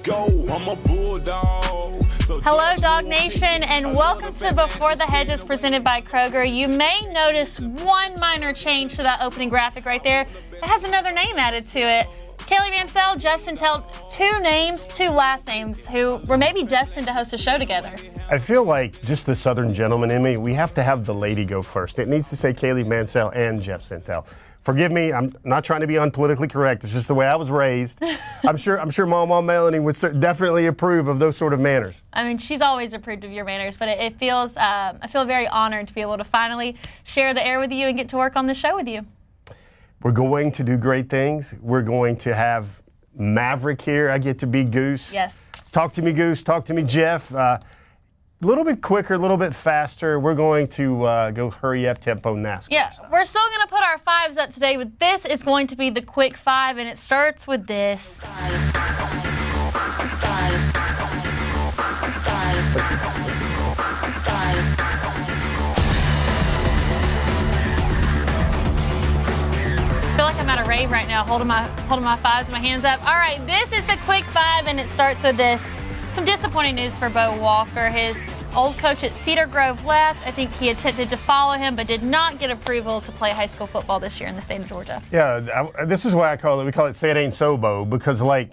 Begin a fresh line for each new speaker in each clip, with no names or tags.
go. I'm a bulldog.
Hello, Dawg Nation, and welcome to Before the Hedges presented by Kroger. You may notice one minor change to that opening graphic right there. It has another name added to it. Kaylee, Mansell, Sentell, two names, two last names who were maybe destined to host a show together.
I feel like just the Southern gentleman in me, we have to have the lady go first. It needs to say Kaylee, Mansell, and Sentell. Forgive me, I'm not trying to be unpolitically correct. It's just the way I was raised. I'm sure Mom Melanie would definitely approve of those sort of manners.
I mean, she's always approved of your manners, but it feels, I feel very honored to be able to finally share the air with you and get to work on the show with you.
We're going to do great things. We're going to have Maverick here. I get to be Goose.
Yes.
Talk to me, Goose. Talk to me, Jeff. A little bit quicker, a little bit faster. We're going to go hurry up tempo NASCAR.
Yeah, we're still going to put our fives up today, but this is going to be the quick five, and it starts with this. I feel like I'm at a rave right now, holding my fives, my hands up. All right, this is the quick five, and it starts with this. Some disappointing news for Bo Walker. His old coach at Cedar Grove left. I think he attempted to follow him, but did not get approval to play high school football this year in the state of Georgia.
Yeah, this is why we call it Say It Ain't So, Bo, because, like,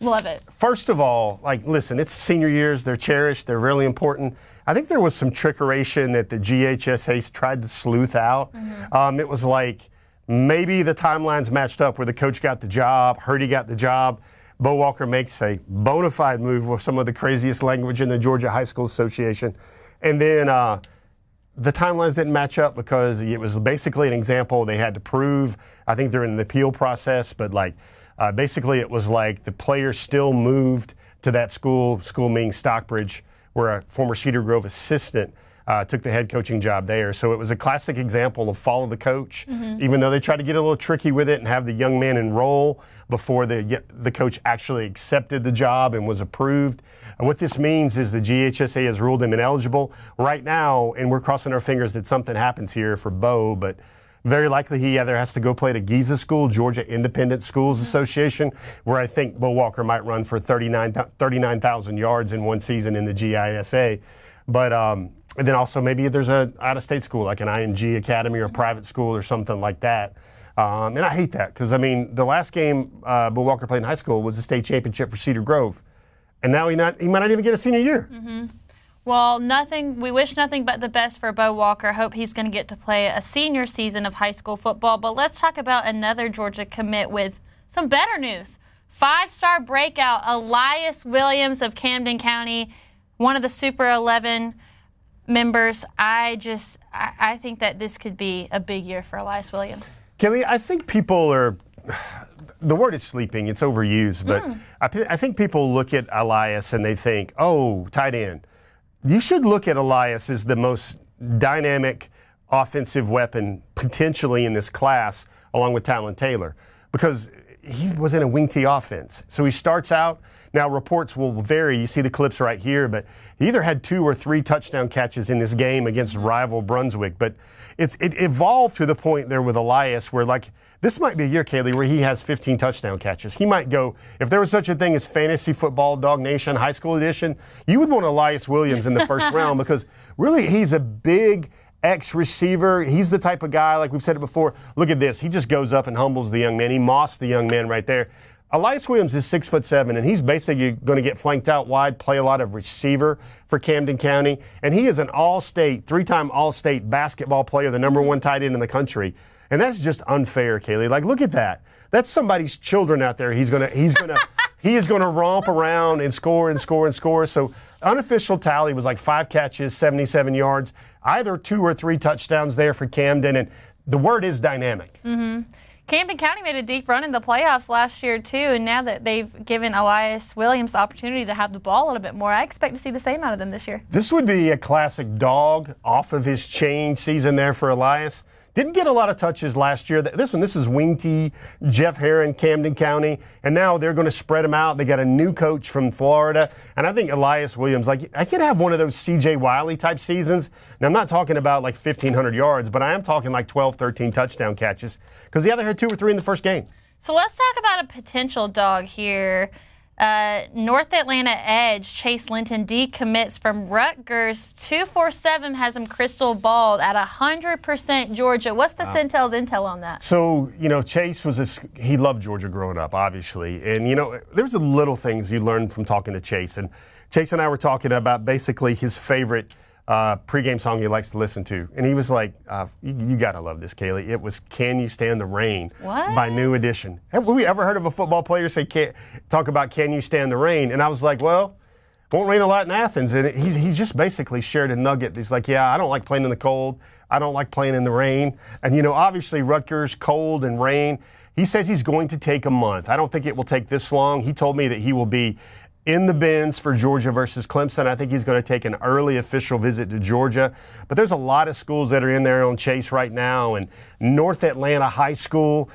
love it.
First of all, like, listen, it's senior years. They're cherished. They're really important. I think there was some trickeration that the GHSA tried to sleuth out. Mm-hmm. It was like maybe the timelines matched up where the coach got the job, Hurdy got the job. Bo Walker makes a bona fide move with some of the craziest language in the Georgia High School Association. And then the timelines didn't match up because it was basically an example they had to prove. I think they're in the appeal process, but basically it was like the player still moved to that school meaning Stockbridge, where a former Cedar Grove assistant took the head coaching job there. So it was a classic example of follow the coach, even though they tried to get a little tricky with it and have the young man enroll before the coach actually accepted the job and was approved. And what this means is the GHSA has ruled him ineligible right now, and we're crossing our fingers that something happens here for Bo, but very likely he either has to go play at a Giza school, Georgia Independent Schools Association, where I think Bo Walker might run for 39,000 yards in one season in the GISA. But and then also maybe there's an out-of-state school like an IMG Academy or a private school or something like that. And I hate that because, I mean, the last game Bo Walker played in high school was the state championship for Cedar Grove. And now he might not even get a senior year.
Mm-hmm. Well, we wish nothing but the best for Bo Walker. Hope he's going to get to play a senior season of high school football. But let's talk about another Georgia commit with some better news. 5-star breakout, Elyiss Williams of Camden County, one of the Super 11 members. I think that this could be a big year for Elyiss Williams.
Kaylee, I think people are, the word is sleeping, it's overused, but I think people look at Elyiss and they think, oh, tight end. You should look at Elyiss as the most dynamic offensive weapon potentially in this class, along with Talon Taylor, because he was in a wing T offense. So he starts out, now reports will vary, you see the clips right here, but he either had 2 or 3 touchdown catches in this game against rival Brunswick, but it evolved to the point there with Elyiss where, like, this might be a year, Kaylee, where he has 15 touchdown catches. He might go, if there was such a thing as fantasy football, DawgNation High School Edition, you would want Elyiss Williams in the first round because really he's a big ex-receiver. He's the type of guy, like we've said it before, look at this. He just goes up and humbles the young man. He mossed the young man right there. Elyiss Williams is 6'7", and he's basically going to get flanked out wide, play a lot of receiver for Camden County. And he is an all-state, 3-time all-state basketball player, the number 1 tight end in the country. And that's just unfair, Kaylee. Like, look at that. That's somebody's children out there. He is going to romp around and score and score and score. So unofficial tally was like 5 catches, 77 yards, either 2 or 3 touchdowns there for Camden. And the word is dynamic.
Mm-hmm. Camden County made a deep run in the playoffs last year, too, and now that they've given Elyiss Williams the opportunity to have the ball a little bit more, I expect to see the same out of them this year.
This would be a classic Dawg off of his chain season there for Elyiss. Didn't get a lot of touches last year. This is Wing T, Jeff Herron, Camden County, and now they're going to spread them out. They got a new coach from Florida, and I think Elyiss Williams, like, I could have one of those C.J. Wiley type seasons. Now, I'm not talking about like 1,500 yards, but I am talking like 12, 13 touchdown catches because the other had 2 or 3 in the first game.
So let's talk about a potential Dawg here. North Atlanta edge Chase Linton decommits from Rutgers. 247 has him crystal balled at 100% Georgia. What's the Sentell's intel on that?
So, Chase he loved Georgia growing up, obviously. And, there's the little things you learn from talking to Chase. And Chase and I were talking about basically his favorite pregame song he likes to listen to. And he was like, you got to love this, Kaylee. It was Can You Stand the Rain by New Edition. Have we ever heard of a football player talk about Can You Stand the Rain? And I was like, well, it won't rain a lot in Athens. And he just basically shared a nugget. He's like, yeah, I don't like playing in the cold. I don't like playing in the rain. And, obviously Rutgers, cold and rain. He says he's going to take a month. I don't think it will take this long. He told me that he will be in the bins for Georgia versus Clemson. I think he's going to take an early official visit to Georgia. But there's a lot of schools that are in there on Chase right now. And North Atlanta High School,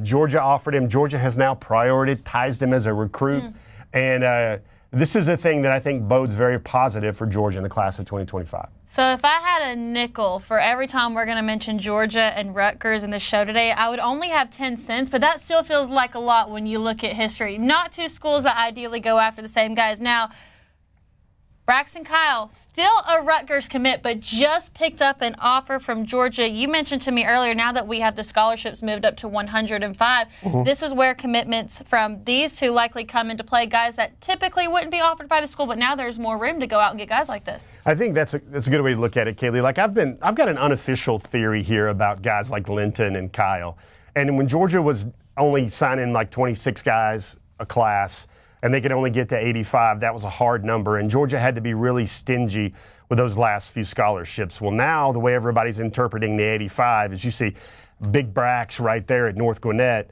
Georgia offered him. Georgia has now prioritized him as a recruit. And this is a thing that I think bodes very positive for Georgia in the class of 2025.
So if I had a nickel for every time we're going to mention Georgia and Rutgers in the show today, I would only have 10 cents, but that still feels like a lot when you look at history. Not two schools that ideally go after the same guys. Now, Braxton Kyle, still a Rutgers commit, but just picked up an offer from Georgia. You mentioned to me earlier, now that we have the scholarships moved up to 105, this is where commitments from these two likely come into play, guys that typically wouldn't be offered by the school, but now there's more room to go out and get guys like this.
I think that's a good way to look at it, Kaylee. Like I've got an unofficial theory here about guys like Linton and Kyle. And when Georgia was only signing like 26 guys a class, and they could only get to 85, that was a hard number. And Georgia had to be really stingy with those last few scholarships. Well, now the way everybody's interpreting the 85 is you see Big Brax right there at North Gwinnett.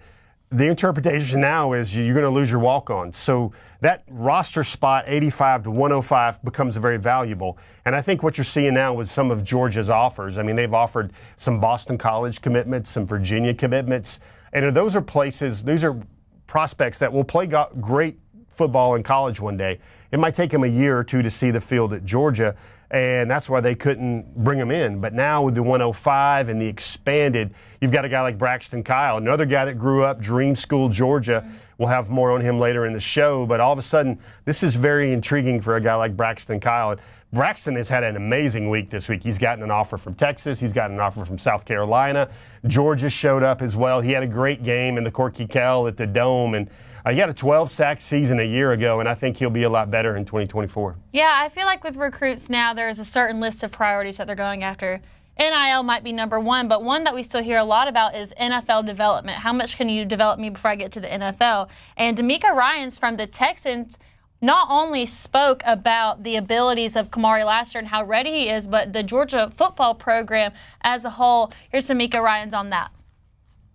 The interpretation now is you're going to lose your walk-on. So that roster spot, 85 to 105, becomes very valuable. And I think what you're seeing now with some of Georgia's offers, I mean, they've offered some Boston College commitments, some Virginia commitments. And those are prospects that will play great football in college one day. It might take them a year or two to see the field at Georgia, and that's why they couldn't bring them in. But now with the 105 and the expanded, you've got a guy like Braxton Kyle, another guy that grew up, Dream School, Georgia. We'll have more on him later in the show, but all of a sudden, this is very intriguing for a guy like Braxton Kyle. And Braxton has had an amazing week this week. He's gotten an offer from Texas. He's gotten an offer from South Carolina. Georgia showed up as well. He had a great game in the Corky Kell at the Dome, and he had a 12-sack season a year ago, and I think he'll be a lot better in 2024.
Yeah, I feel like with recruits now, there's a certain list of priorities that they're going after. NIL might be number one, but one that we still hear a lot about is NFL development. How much can you develop me before I get to the NFL? And D'Amico Ryans from the Texans not only spoke about the abilities of Kamari Lassiter and how ready he is, but the Georgia football program as a whole. Here's D'Amico Ryans on that.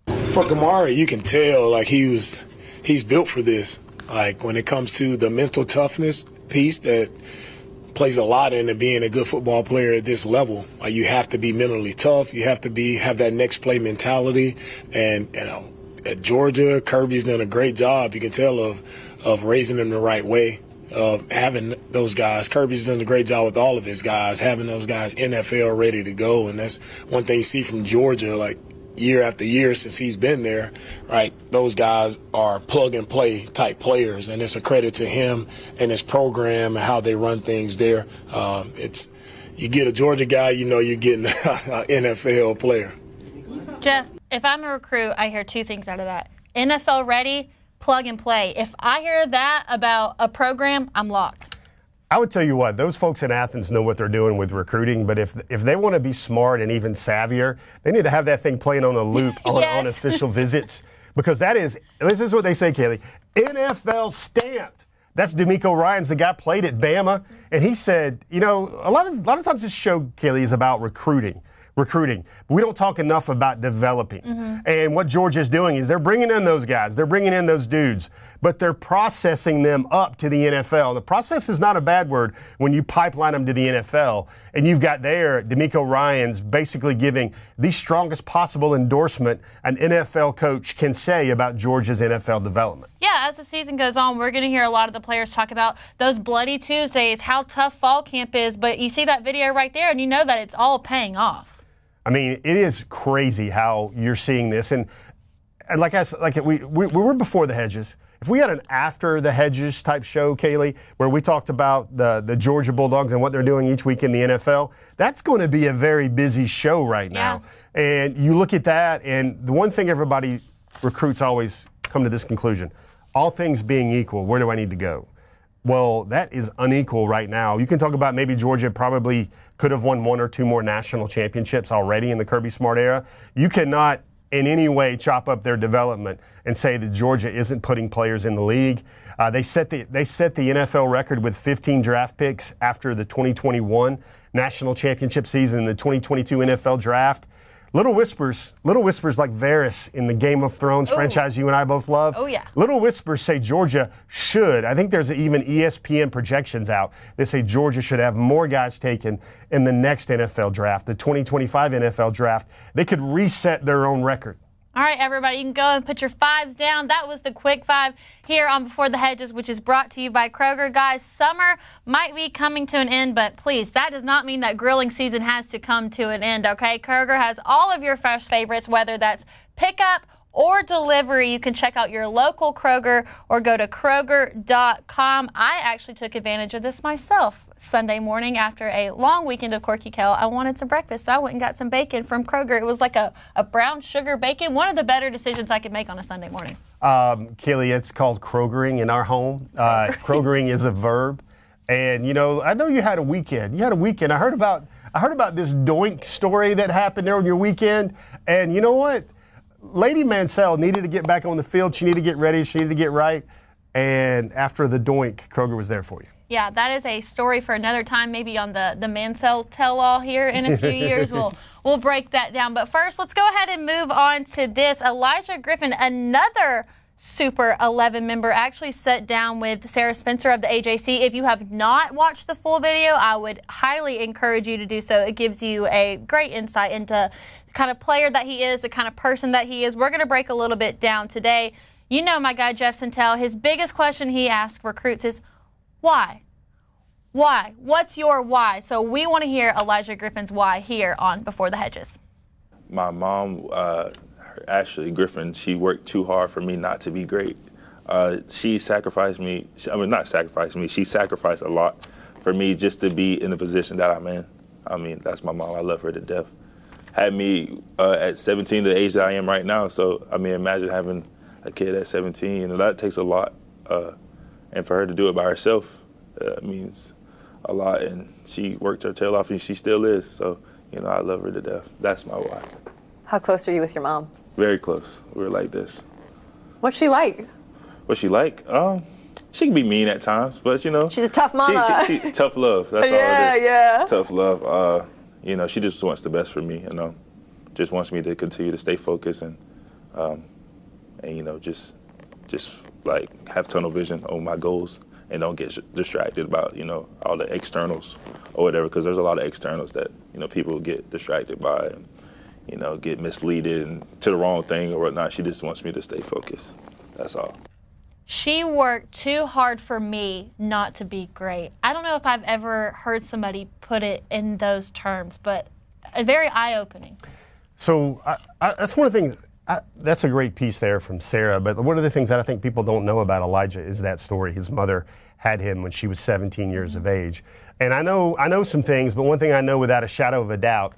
For Kamari, you can tell like he's built for this. Like when it comes to the mental toughness piece that plays a lot into being a good football player at this level. Like you have to be mentally tough. You have to have that next play mentality. And at Georgia, Kirby's done a great job. You can tell of raising them the right way, of having those guys. Kirby's done a great job with all of his guys, having those guys NFL ready to go. And that's one thing you see from Georgia, like year after year since he's been there, right? Those guys are plug and play type players, and it's a credit to him and his program and how they run things there. You get a Georgia guy, you're getting an NFL player.
Jeff, if I'm a recruit, I hear two things out of that. NFL ready, plug and play. If I hear that about a program, I'm locked.
I would tell you what, those folks in Athens know what they're doing with recruiting, but if they want to be smart and even savvier, they need to have that thing playing on a loop on official visits, because this is what they say, Kaylee, NFL stamped. That's D'Amico Ryans, the guy played at Bama, and he said, a lot of times this show, Kaylee, is about recruiting. But we don't talk enough about developing. And what Georgia's doing is they're bringing in those guys. They're bringing in those dudes. But they're processing them up to the NFL. The process is not a bad word when you pipeline them to the NFL. And you've got there D'Amico Ryans basically giving the strongest possible endorsement an NFL coach can say about Georgia's NFL development.
Yeah, as the season goes on, we're going to hear a lot of the players talk about those bloody Tuesdays, how tough fall camp is. But you see that video right there, and you know that it's all paying off.
I mean, it is crazy how you're seeing this. And and like I said, like we were before the hedges. If we had an after the hedges type show, Kaylee, where we talked about the Georgia Bulldogs and what they're doing each week in the NFL, that's going to be a very busy show right now. And you look at that, and the one thing recruits always come to this conclusion: all things being equal, where do I need to go? Well, that is unequal right now. You can talk about maybe Georgia probably could have won 1 or 2 more national championships already in the Kirby Smart era. You cannot in any way chop up their development and say that Georgia isn't putting players in the league. They set the NFL record with 15 draft picks after the 2021 national championship season and the 2022 NFL draft. Little whispers like Varys in the Game of Thrones franchise you and I both love.
Oh, yeah.
Little whispers say Georgia should. I think there's even ESPN projections out that say Georgia should have more guys taken in the next NFL draft, the 2025 NFL draft. They could reset their own record.
All right, everybody, you can go and put your 5s down. That was the Quick 5 here on Before the Hedges, which is brought to you by Kroger. Guys, summer might be coming to an end, but please, that does not mean that grilling season has to come to an end, okay? Kroger has all of your fresh favorites, whether that's pickup or delivery. You can check out your local Kroger or go to Kroger.com. I actually took advantage of this myself. Sunday morning after a long weekend of Corky Kell, I wanted some breakfast, so I went and got some bacon from Kroger. It was like a brown sugar bacon, one of the better decisions I could make on a Sunday morning.
Kaylee, it's called Krogering in our home. Krogering is a verb. And, you know, I know you had a weekend. I heard about this doink story that happened there on your weekend. And you know what? Lady Mansell needed to get back on the field. She needed to get ready. She needed to get right. And after the doink, Kroger was there for you.
Yeah, that is a story for another time, maybe on the Mansell tell-all here in a few years. We'll break that down. But first, let's go ahead and move on to this. Elijah Griffin, another Super 11 member, actually sat down with Sarah Spencer of the AJC. If you have not watched the full video, I would highly encourage you to do so. It gives you a great insight into the kind of player that he is, the kind of person that he is. We're going to break a little bit down today. You know my guy, Jeff Sentell, his biggest question he asks recruits is, why? Why? What's your why? So we want to hear Elijah Griffin's why here on Before the Hedges.
My mom, Ashley Griffin, she worked too hard for me not to be great. She sacrificed me. She sacrificed a lot for me just to be in the position that I'm in. I mean, that's my mom. I love her to death. Had me at 17, the age that I am right now. So, I mean, imagine having a kid at 17. And that takes a lot. And for her to do it by herself means a lot. And she worked her tail off, and she still is. So, you know, I love her to death. That's my why.
How close are you with your mom?
Very close. We're like this.
What's she like?
What's she like? She can be mean at times, but, you know.
She's a tough mama.
She tough love. That's all it is. Yeah. Tough love. You know, she just wants the best for me, you know. Just wants me to continue to stay focused and you know, just like have tunnel vision on my goals and don't get distracted about, you know, all the externals or whatever, because there's a lot of externals that, you know, people get distracted by and, you know, get misleaded and to the wrong thing or whatnot. She just wants me to stay focused. That's all.
She worked too hard for me not to be great. I don't know if I've ever heard somebody put it in those terms, but very eye-opening.
So that's one of the things. That's a great piece there from Sarah, but one of the things that I think people don't know about Elijah is that story. His mother had him when she was 17 years of age. And I know some things, but one thing I know without a shadow of a doubt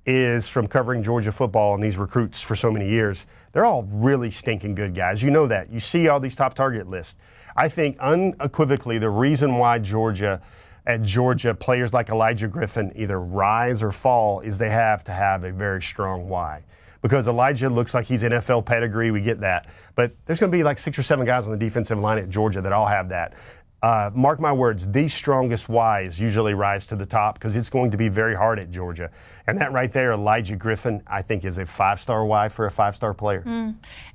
is from covering Georgia football and these recruits for so many years, they're all really stinking good guys. You know that. You see all these top target lists. I think unequivocally the reason why at Georgia, players like Elijah Griffin either rise or fall is they have to have a very strong why. Because Elijah looks like he's NFL pedigree, we get that. But there's going to be like 6 or 7 guys on the defensive line at Georgia that all have that. Mark my words, the strongest whys usually rise to the top because it's going to be very hard at Georgia. And that right there, Elijah Griffin, I think is a 5-star why for a 5-star player.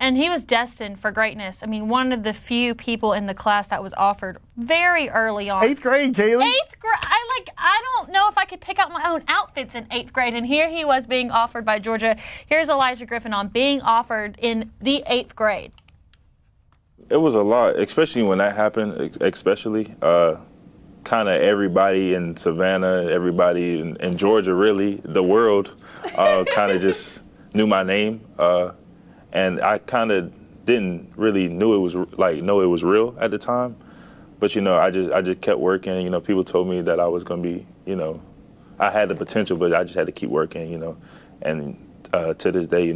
And he was destined for greatness. I mean, one of the few people in the class that was offered very early on.
8th grade, Kaylee.
8th grade. I don't know if I could pick out my own outfits in 8th grade. And here he was being offered by Georgia. Here's Elijah Griffin on being offered in the 8th grade.
It was a lot, especially when that happened, especially. Kind of everybody in Savannah, everybody in Georgia, really, the world, kind of just knew my name. And I kind of didn't really know it was real at the time. But, I just kept working. People told me that I was going to be, I had the potential, but I just had to keep working, And to this day,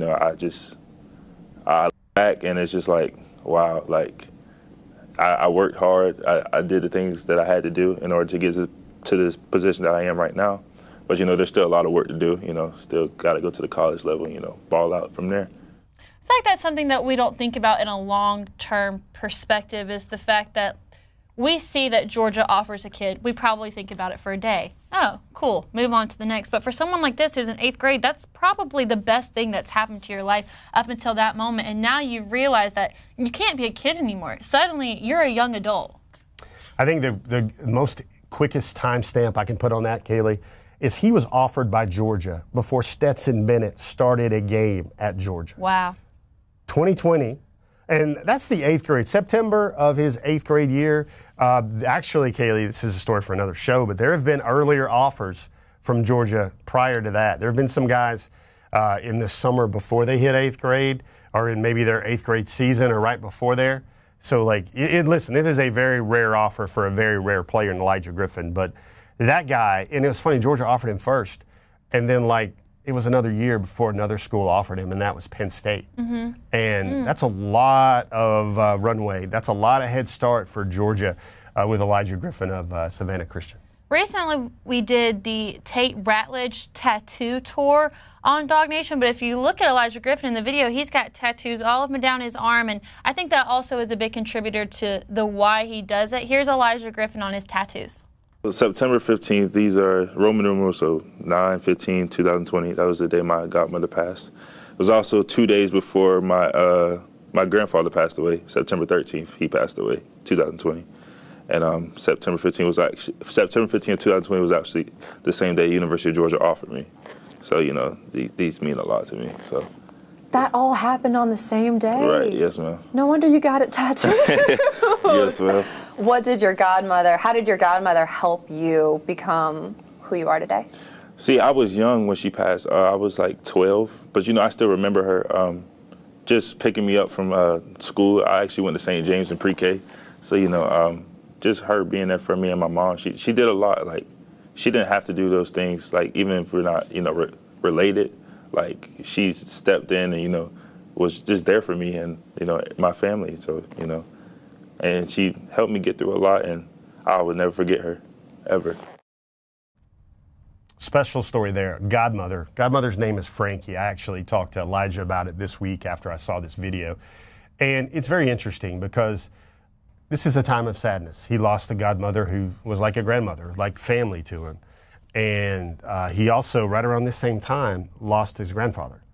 I look back and it's just like, wow, like I worked hard. I did the things that I had to do in order to get to this position that I am right now. But, there's still a lot of work to do, still got to go to the college level, ball out from there.
I feel like that's something that we don't think about in a long-term perspective is the fact that we see that Georgia offers a kid. We probably think about it for a day. Oh, cool, move on to the next. But for someone like this who's in 8th grade, that's probably the best thing that's happened to your life up until that moment. And now you realize that you can't be a kid anymore. Suddenly, you're a young adult.
I think the most quickest timestamp I can put on that, Kaylee, is he was offered by Georgia before Stetson Bennett started a game at Georgia.
Wow.
2020. And that's the 8th grade, September of his 8th grade year. Actually, Kaylee, this is a story for another show, but there have been earlier offers from Georgia prior to that. There have been some guys in the summer before they hit 8th grade or in maybe their 8th grade season or right before there. So, listen, it is a very rare offer for a very rare player in Elijah Griffin. But that guy, and it was funny, Georgia offered him first. And then, it was another year before another school offered him, and that was Penn State. Mm-hmm. And that's a lot of runway. That's a lot of head start for Georgia with Elijah Griffin of Savannah Christian.
Recently, we did the Tate Ratledge tattoo tour on DawgNation, but if you look at Elijah Griffin in the video, he's got tattoos all up and down his arm, and I think that also is a big contributor to the why he does it. Here's Elijah Griffin on his tattoos.
September 15th, these are Roman numerals, so 9/15/2020. That was the day my godmother passed. It was also 2 days before my grandfather passed away. September 13th, he passed away, 2020. And September 15th, 2020 was actually the same day University of Georgia offered me. So, these mean a lot to me. So
That all happened on the same day?
Right, yes, ma'am.
No wonder you got it tattooed.
Yes, ma'am.
How did your godmother help you become who you are today?
See, I was young when she passed. I was 12, but I still remember her just picking me up from school. I actually went to St. James in pre-K. So, just her being there for me and my mom, she did a lot. She didn't have to do those things, even if we're not, related. She stepped in and, was just there for me and, my family. So, and she helped me get through a lot, and I would never forget her, ever.
Special story there. Godmother. Godmother's name is Frankie. I actually talked to Elijah about it this week after I saw this video. And it's very interesting because this is a time of sadness. He lost a godmother who was like a grandmother, like family to him. And he also, right around this same time, lost his grandfather,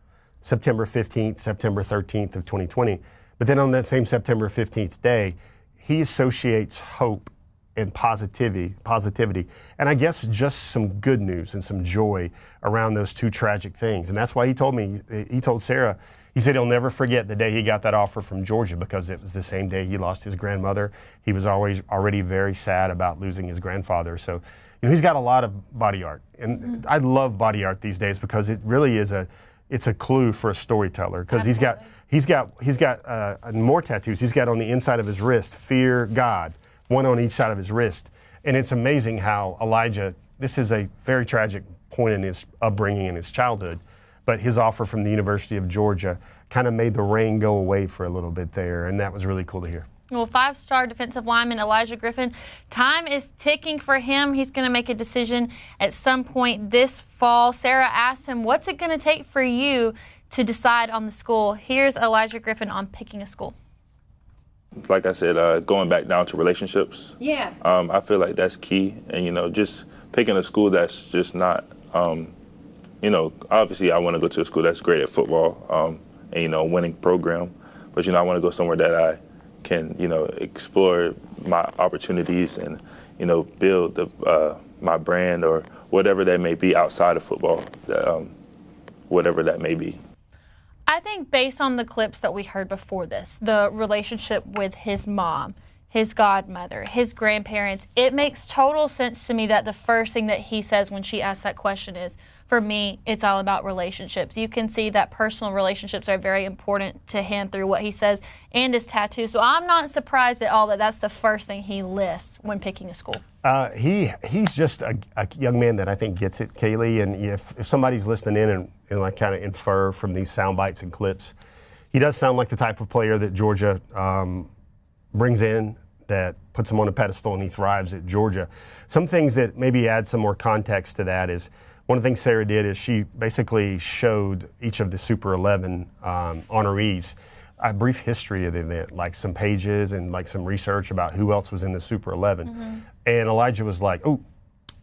September 15th, September 13th of 2020. But then on that same September 15th day, he associates hope and positivity, and I guess just some good news and some joy around those two tragic things. And that's why he told Sarah, he said he'll never forget the day he got that offer from Georgia because it was the same day he lost his grandmother. He was already very sad about losing his grandfather. So, he's got a lot of body art, and I love body art these days because it really is it's a clue for a storyteller because he's got more tattoos. He's got on the inside of his wrist, fear God, one on each side of his wrist. And it's amazing how Elijah, this is a very tragic point in his upbringing in his childhood, but his offer from the University of Georgia kind of made the rain go away for a little bit there, and that was really cool to hear.
Well, 5-star defensive lineman Elijah Griffin, time is ticking for him. He's going to make a decision at some point this fall. Sarah asked him, what's it going to take for you to decide on the school? Here's Elijah Griffin on picking a school.
Like I said, going back down to relationships.
Yeah.
I feel like that's key. And, just picking a school that's just not, obviously I want to go to a school that's great at football and, a winning program. But, I want to go somewhere that I can, explore my opportunities and, build my brand or whatever that may be outside of football, whatever that may be.
I think based on the clips that we heard before this, the relationship with his mom, his godmother, his grandparents, it makes total sense to me that the first thing that he says when she asks that question is, for me, it's all about relationships. You can see that personal relationships are very important to him through what he says and his tattoos. So I'm not surprised at all that that's the first thing he lists when picking a school.
He's just a young man that I think gets it, Kaylee. And if somebody's listening in and like kind of infer from these sound bites and clips, he does sound like the type of player that Georgia brings in, that puts him on a pedestal, and he thrives at Georgia. Some things that maybe add some more context to that is, one of the things Sarah did is she basically showed each of the Super 11 honorees a brief history of the event, like some pages and like some research about who else was in the Super 11. Mm-hmm. And Elijah was like, oh,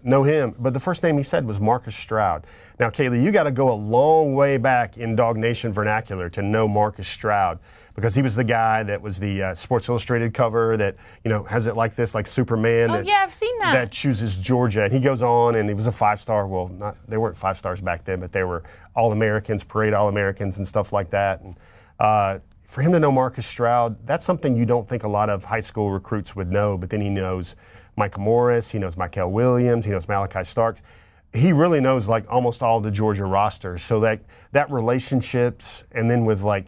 know him. But the first name he said was Marcus Stroud. Now, Kaylee, you got to go a long way back in DawgNation vernacular to know Marcus Stroud, because he was the guy that was the Sports Illustrated cover that, you know, has it like this, like Superman.
Oh, yeah, I've seen that.
That chooses Georgia. And he goes on, and he was a 5-star. Well, they weren't 5 stars back then, but they were All-Americans, parade All-Americans and stuff like that. And for him to know Marcus Stroud, that's something you don't think a lot of high school recruits would know, but then he knows Micah Morris, he knows Michael Williams, he knows Malachi Starks. He really knows like almost all the Georgia rosters. So that relationships, and then with like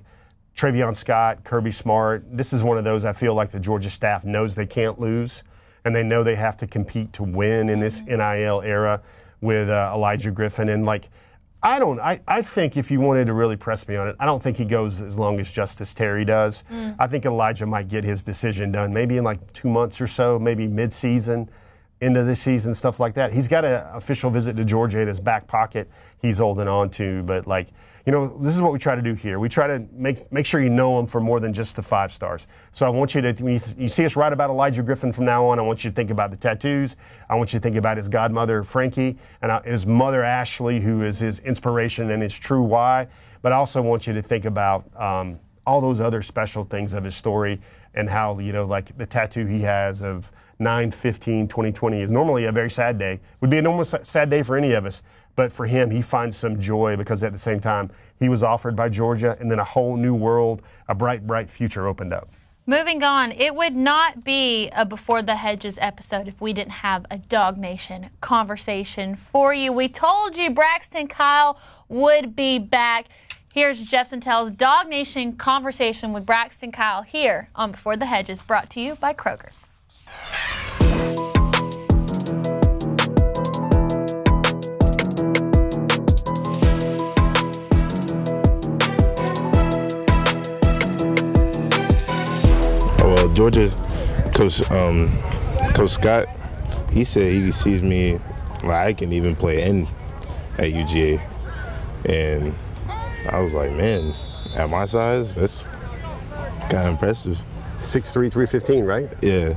Travion Scott, Kirby Smart, this is one of those I feel like the Georgia staff knows they can't lose, and they know they have to compete to win in this NIL era with Elijah Griffin. And like, I think if you wanted to really press me on it, I don't think he goes as long as Justice Terry does. I think Elijah might get his decision done maybe in like 2 months or so, maybe mid-season, into this season, stuff like that. He's got an official visit to Georgia in his back pocket he's holding on to. But like, you know, this is what we try to do here. We try to make sure you know him for more than just the 5 stars. So I want you to, when you see us write about Elijah Griffin from now on, I want you to think about the tattoos. I want you to think about his godmother, Frankie, and his mother, Ashley, who is his inspiration and his true why. But I also want you to think about all those other special things of his story, and how, you know, like the tattoo he has of 9/15/2020 is normally a very sad day. Would be a normal sad day for any of us, but for him, he finds some joy because at the same time, he was offered by Georgia, and then a whole new world, a bright, bright future opened up.
Moving on, it would not be a Before the Hedges episode if we didn't have a DawgNation conversation for you. We told you Braxton Kyle would be back. Here's Jeff Sentell's DawgNation Conversation with Braxton Kyle here on Before the Hedges, brought to you by Kroger.
Well, Georgia Coach Scott, he said he sees me like I can even play end at UGA, and I was like, man, at my size, that's kind of impressive.
6'3", 315, right?
Yeah.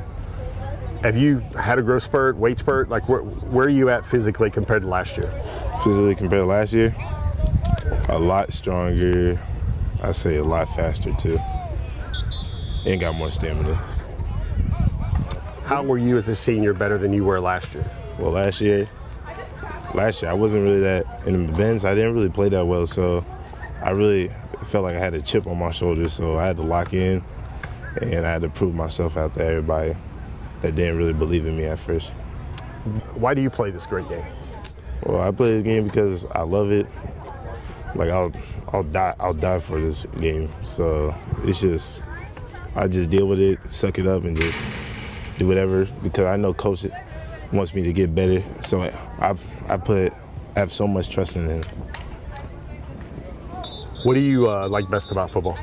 Have you had a growth spurt, weight spurt? Like, where are you at physically compared to last year?
Physically compared to last year, a lot stronger. I say a lot faster too. And got more stamina.
How were you as a senior better than you were last year?
Well, last year I wasn't really that in the events. I didn't really play that well, so I really felt like I had a chip on my shoulder. So I had to lock in, and I had to prove myself out to everybody that didn't really believe in me at first.
Why do you play this great game?
Well, I play this game because I love it. Like I'll die for this game. So it's just, I just deal with it, suck it up, and just do whatever, because I know Coach wants me to get better. So I have so much trust in him.
What do you like best about football?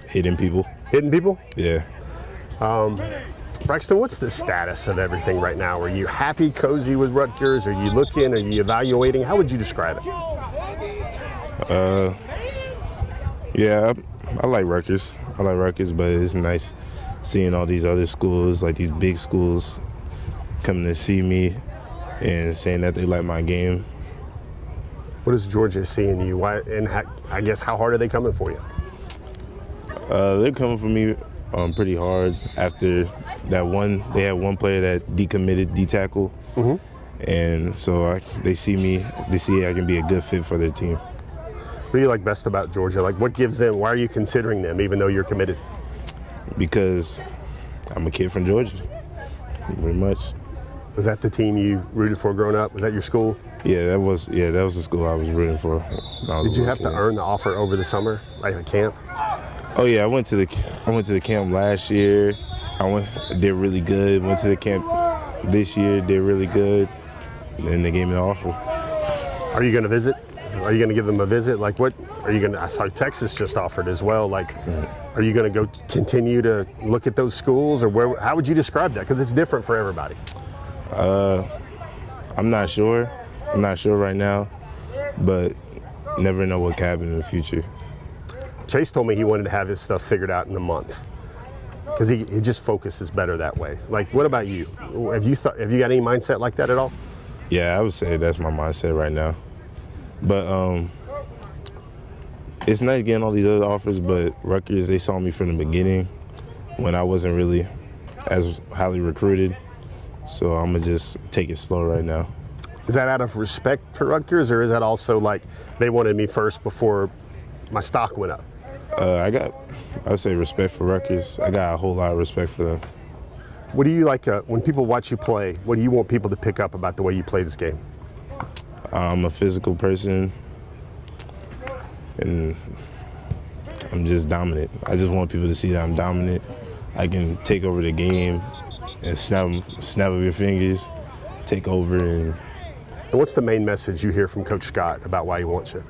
Hitting people.
Hitting people?
Yeah.
Braxton, what's the status of everything right now? Are you happy, cozy with Rutgers? Are you looking? Are you evaluating? How would you describe it?
Yeah, I like Rutgers. But it's nice seeing all these other schools, like these big schools, coming to see me and saying that they like my game.
What is Georgia seeing you? Why, and I guess how hard are they coming for you?
They're coming for me pretty hard. After that one, they had one player that decommitted D-tackle, and so they see I can be a good fit for their team.
What do you like best about Georgia? Like, what gives them? Why are you considering them, even though you're committed?
Because I'm a kid from Georgia, very much.
Was that the team you rooted for growing up? Was that your school?
Yeah, that was the school I was rooting for.
Did you have to earn the offer over the summer, like a camp?
Oh yeah, I went to the camp last year. Did really good. Went to the camp this year, did really good. Then they gave me the offer.
Are you going to visit? Are you going to give them a visit? Like what? Are you going to? I saw Texas just offered as well. Like, are you going to go continue to look at those schools, or where? How would you describe that? Because it's different for everybody.
I'm not sure. I'm not sure right now, but never know what can happen in the future.
Chase told me he wanted to have his stuff figured out in a month because he just focuses better that way. Like, what about you? Have you got any mindset like that at all?
Yeah, I would say that's my mindset right now. But it's nice getting all these other offers, but Rutgers, they saw me from the beginning when I wasn't really as highly recruited. So I'm going to just take it slow right now.
Is that out of respect for Rutgers, or is that also like they wanted me first before my stock went up?
I'd say respect for Rutgers. I got a whole lot of respect for them.
What do you like when people watch you play? What do you want people to pick up about the way you play this game?
I'm a physical person, and I'm just dominant. I just want people to see that I'm dominant. I can take over the game and snap of your fingers, take over. And
what's the main message you hear from Coach Scott about why he wants you?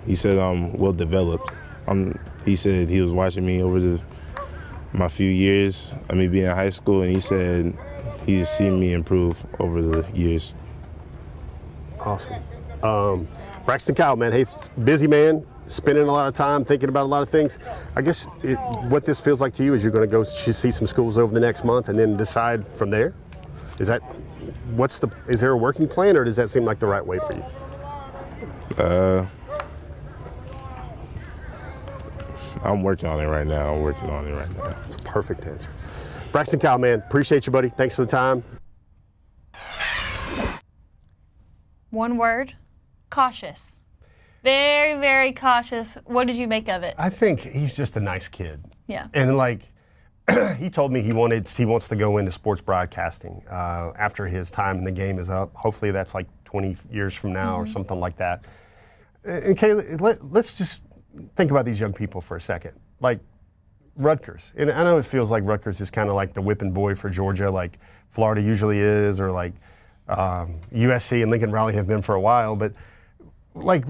He said I'm well developed. He said he was watching me over my few years of me being in high school, and he said he's seen me improve over the years.
Awesome. Braxton Kyle, man, hey, busy man, spending a lot of time thinking about a lot of things. I guess what this feels like to you is you're going to go see some schools over the next month and then decide from there? Is there a working plan, or does that seem like the right way for you?
I'm working on it right now.
That's a perfect answer. Braxton Kyle, man, appreciate you, buddy. Thanks for the time.
One word, cautious. Very, very cautious. What did you make of it?
I think he's just a nice kid.
Yeah.
And like, he told me he wants to go into sports broadcasting after his time in the game is up. Hopefully that's like 20 years from now or something like that. And Kaylee, let's just think about these young people for a second. Like Rutgers, and I know it feels like Rutgers is kind of like the whipping boy for Georgia, like Florida usually is, or like USC and Lincoln Riley have been for a while, but like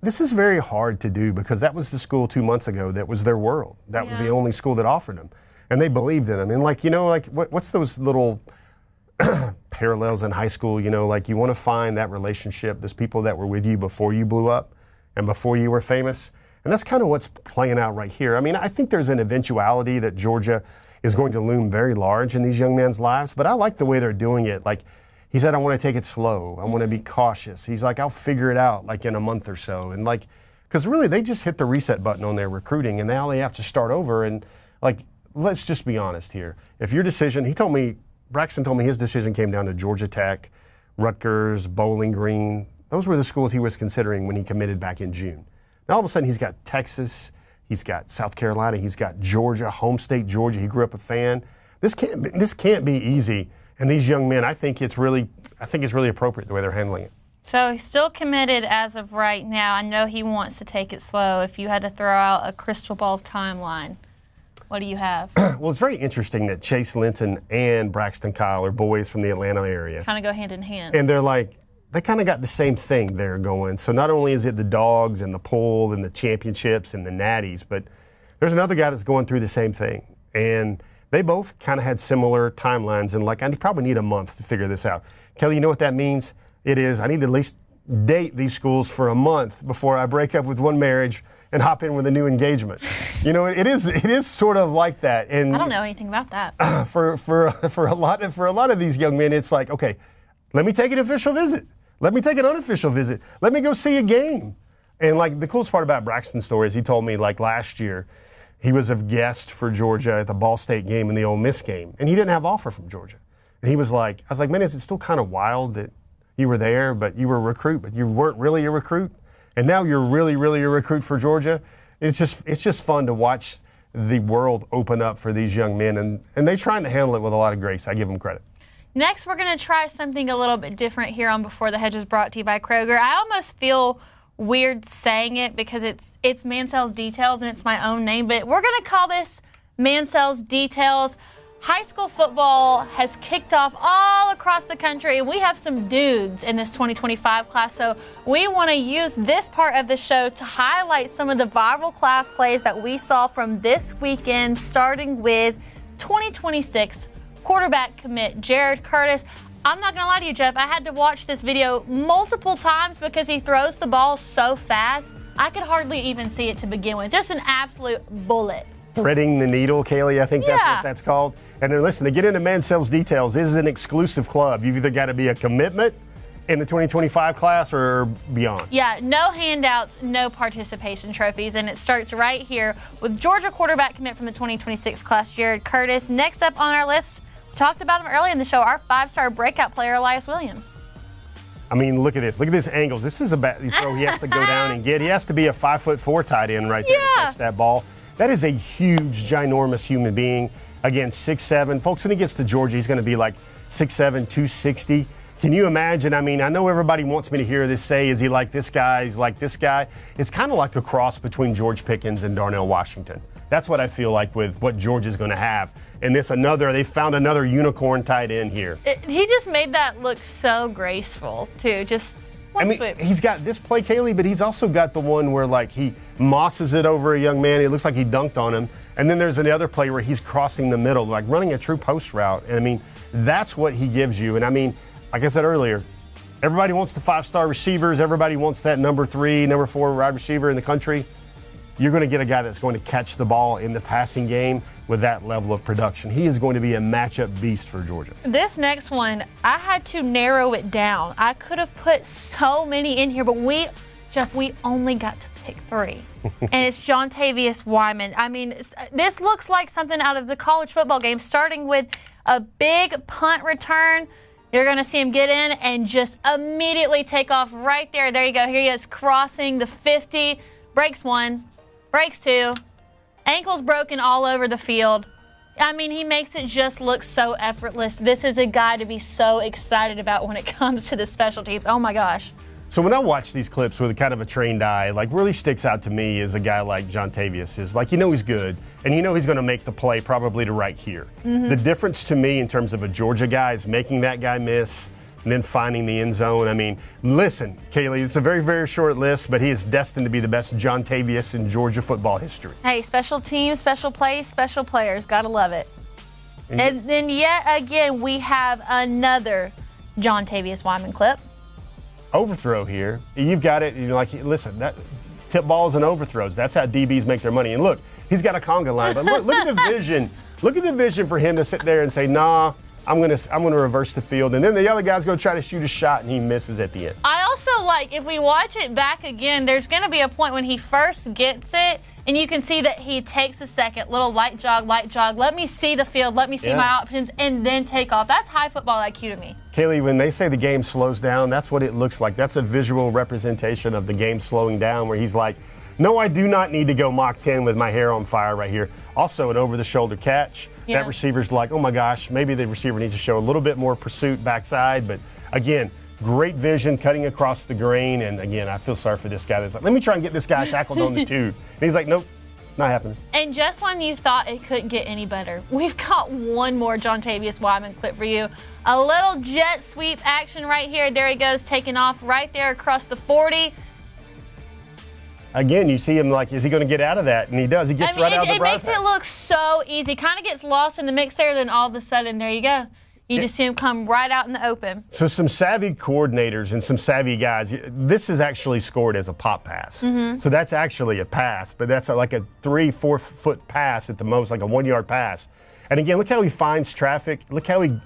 this is very hard to do because that was the school 2 months ago that was their world. That was the only school that offered them, and they believed in them. And like, what's those little parallels in high school? Like you want to find that relationship, those people that were with you before you blew up and before you were famous. And that's kind of what's playing out right here. I mean, I think there's an eventuality that Georgia is going to loom very large in these young men's lives, but I like the way they're doing it. Like he said, I want to take it slow. I want to be cautious. He's like, I'll figure it out like in a month or so. And like, because really they just hit the reset button on their recruiting and now they have to start over. And like, let's just be honest here. If your decision, Braxton told me his decision came down to Georgia Tech, Rutgers, Bowling Green. Those were the schools he was considering when he committed back in June. Now all of a sudden he's got Texas, he's got South Carolina, he's got Georgia, home state Georgia. He grew up a fan. This can't be easy. And these young men, I think it's really appropriate the way they're handling it.
So he's still committed as of right now. I know he wants to take it slow. If you had to throw out a crystal ball timeline, what do you have?
Well, it's very interesting that Chase Linton and Braxton Kyle are boys from the Atlanta area.
Kind of go hand in hand.
And they kind of got the same thing there going. So not only is it the Dawgs and the pull and the championships and the natties, but there's another guy that's going through the same thing. And they both kind of had similar timelines. And like, I probably need a month to figure this out. Kelly, you know what that means? It is, I need to at least date these schools for a month before I break up with one marriage and hop in with a new engagement. It is sort of like that. And
I don't know anything about that.
For a lot of these young men, it's like, okay, let me take an official visit. Let me take an unofficial visit. Let me go see a game. And like the coolest part about Braxton's story is he told me like last year he was a guest for Georgia at the Ball State game and the Ole Miss game, and he didn't have an offer from Georgia. And he was like, I was like, man, is it still kind of wild that you were there, but you were a recruit, but you weren't really a recruit, and now you're really, really a recruit for Georgia? It's just fun to watch the world open up for these young men, and they're trying to handle it with a lot of grace. I give them credit.
Next, we're going to try something a little bit different here on Before the Hedges, brought to you by Kroger. I almost feel weird saying it because it's Mansell's Details and it's my own name, but we're going to call this Mansell's Details. High school football has kicked off all across the country, and we have some dudes in this 2025 class, so we want to use this part of the show to highlight some of the viral class plays that we saw from this weekend, starting with 2026 quarterback commit Jared Curtis. I'm not going to lie to you, Jeff, I had to watch this video multiple times because he throws the ball so fast, I could hardly even see it to begin with. Just an absolute bullet.
Threading the needle, Kaylee, I think that's what that's called. And then listen, to get into Mansell's Details, this is an exclusive club. You've either got to be a commitment in the 2025 class or beyond.
Yeah, no handouts, no participation trophies, and it starts right here with Georgia quarterback commit from the 2026 class, Jared Curtis. Next up on our list, we talked about him early in the show, our 5-star breakout player, Elyiss Williams.
I mean, look at this. Look at this angles. This is a bad throw he has to go down and get. He has to be a 5'4" tight end right there to catch that ball. That is a huge, ginormous human being. Again, 6'7". Folks, when he gets to Georgia, he's going to be like 6'7", 260. Can you imagine? I mean, I know everybody wants me to hear this say, is he like this guy? He's like this guy. It's kind of like a cross between George Pickens and Darnell Washington. That's what I feel like with what Georgia's going to have. And they found another unicorn tight end here.
He just made that look so graceful, too.
He's got this play, Kaylee, but he's also got the one where, like, he mosses it over a young man. It looks like he dunked on him. And then there's another play where he's crossing the middle, like running a true post route. And, I mean, that's what he gives you. And, I mean, like I said earlier, everybody wants the 5-star receivers. Everybody wants that number 3, number 4 wide receiver in the country. You're going to get a guy that's going to catch the ball in the passing game with that level of production. He is going to be a matchup beast for Georgia.
This next one, I had to narrow it down. I could have put so many in here, but we only got to pick 3. And it's Jontavius Wyman. I mean, this looks like something out of the college football game, starting with a big punt return. You're going to see him get in and just immediately take off right there. There you go. Here he is crossing the 50. Breaks 1. Breaks 2, ankles broken all over the field. I mean, he makes it just look so effortless. This is a guy to be so excited about when it comes to the special teams. Oh my gosh.
So when I watch these clips with kind of a trained eye, like really sticks out to me is a guy like Jontavius is like, he's good and he's going to make the play probably to right here. The difference to me in terms of a Georgia guy is making that guy miss and then finding the end zone. I mean, listen, Kaylee, it's a very, very short list, but he is destined to be the best Jontavius in Georgia football history.
Hey, special teams, special plays, special players. Gotta love it. And then yet again, we have another Jontavius Wyman clip.
Overthrow here. You've got it. Listen, that tip balls and overthrows. That's how DBs make their money. And look, he's got a conga line, but look at the vision. Look at the vision for him to sit there and say, nah, I'm gonna reverse the field, and then the other guy's gonna try to shoot a shot, and he misses at the end.
I also if if we watch it back again, there's gonna be a point when he first gets it, and you can see that he takes a second, little light jog. Let me see the field, let me see my options, and then take off. That's high football IQ to me.
Kaylee, when they say the game slows down, that's what it looks like. That's a visual representation of the game slowing down, where he's like, no, I do not need to go Mach 10 with my hair on fire right here. Also, an over-the-shoulder catch. Yeah. That receiver's like, oh my gosh, maybe the receiver needs to show a little bit more pursuit backside. But again, great vision, cutting across the grain. And again, I feel sorry for this guy that's like, let me try and get this guy tackled on the tube. And he's like, nope, not happening.
And just when you thought it couldn't get any better, we've got one more Jontavius Wyman clip for you. A little jet sweep action right here. There he goes, taking off right there across the 40.
Again, you see him like, is he going to get out of that? And he does. He gets right out of the broad
It makes it look so easy. Kind of gets lost in the mix there, then all of a sudden, there you go. You just see him come right out in the open.
So some savvy coordinators and some savvy guys. This is actually scored as a pop pass. Mm-hmm. So that's actually a pass, but that's like a 3-4 foot pass at the most, like a 1 yard pass. And again, look how he finds traffic. Look how he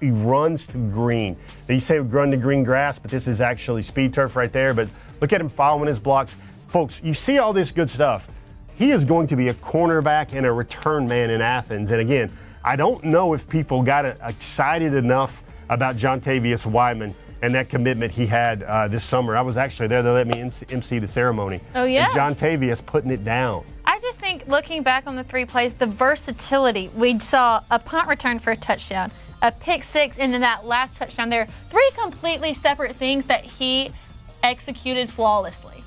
runs to green. You say run to green grass, but this is actually speed turf right there. But look at him following his blocks. Folks, you see all this good stuff. He is going to be a cornerback and a return man in Athens. And again, I don't know if people got excited enough about Jontavius Wyman and that commitment he had this summer. I was actually there. They let me MC the ceremony.
Oh, yeah.
And Jontavius putting it down.
I just think looking back on the 3 plays, the versatility. We saw a punt return for a touchdown, a pick 6, and then that last touchdown there. 3 completely separate things that he executed flawlessly.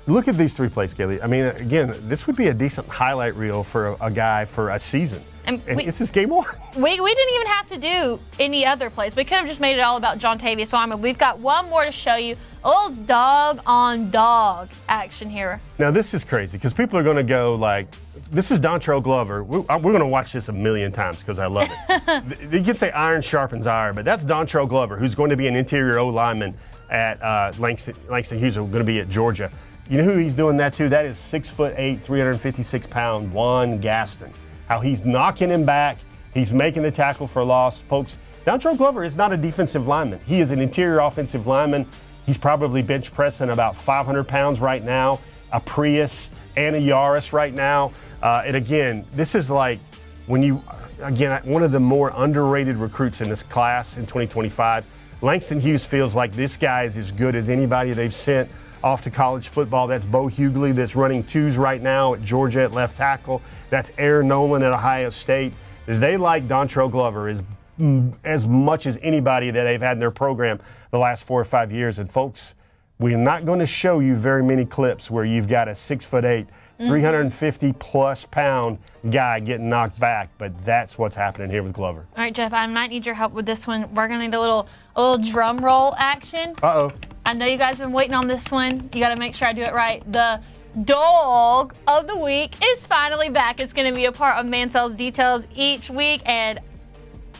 Look at these 3 plays, Kaylee. I mean, again, this would be a decent highlight reel for a guy for a season. And it's just game 1.
We didn't even have to do any other plays. We could have just made it all about John Tavius. So we've got one more to show you. A little dog on dog action here.
Now, this is crazy because people are going to go like, this is Dontrell Glover. We're going to watch this a million times because I love it. You could say iron sharpens iron, but that's Dontrell Glover, who's going to be an interior O lineman at Langston Hughes, going to be at Georgia. You know who he's doing that to? That is 6'8", 356-pound Juan Gaston. How he's knocking him back. He's making the tackle for loss. Folks, Dontrell Glover is not a defensive lineman. He is an interior offensive lineman. He's probably bench pressing about 500 pounds right now, a Prius and a Yaris right now. And again, this is like one of the more underrated recruits in this class in 2025. Langston Hughes feels like this guy is as good as anybody they've sent off to college football. That's Bo Hughley that's running 2s right now at Georgia at left tackle. That's Aaron Nolan at Ohio State. They like Dontrell Glover as much as anybody that they've had in their program the last 4 or 5 years. And folks, we're not going to show you very many clips where you've got a 6'8", 350-plus pound guy getting knocked back, but that's what's happening here with Glover.
All right, Jeff, I might need your help with this one. We're going to need a little drum roll action.
Uh-oh.
I know you guys have been waiting on this one. You got to make sure I do it right. The Dawg of the week is finally back. It's going to be a part of Mansell's Details each week, and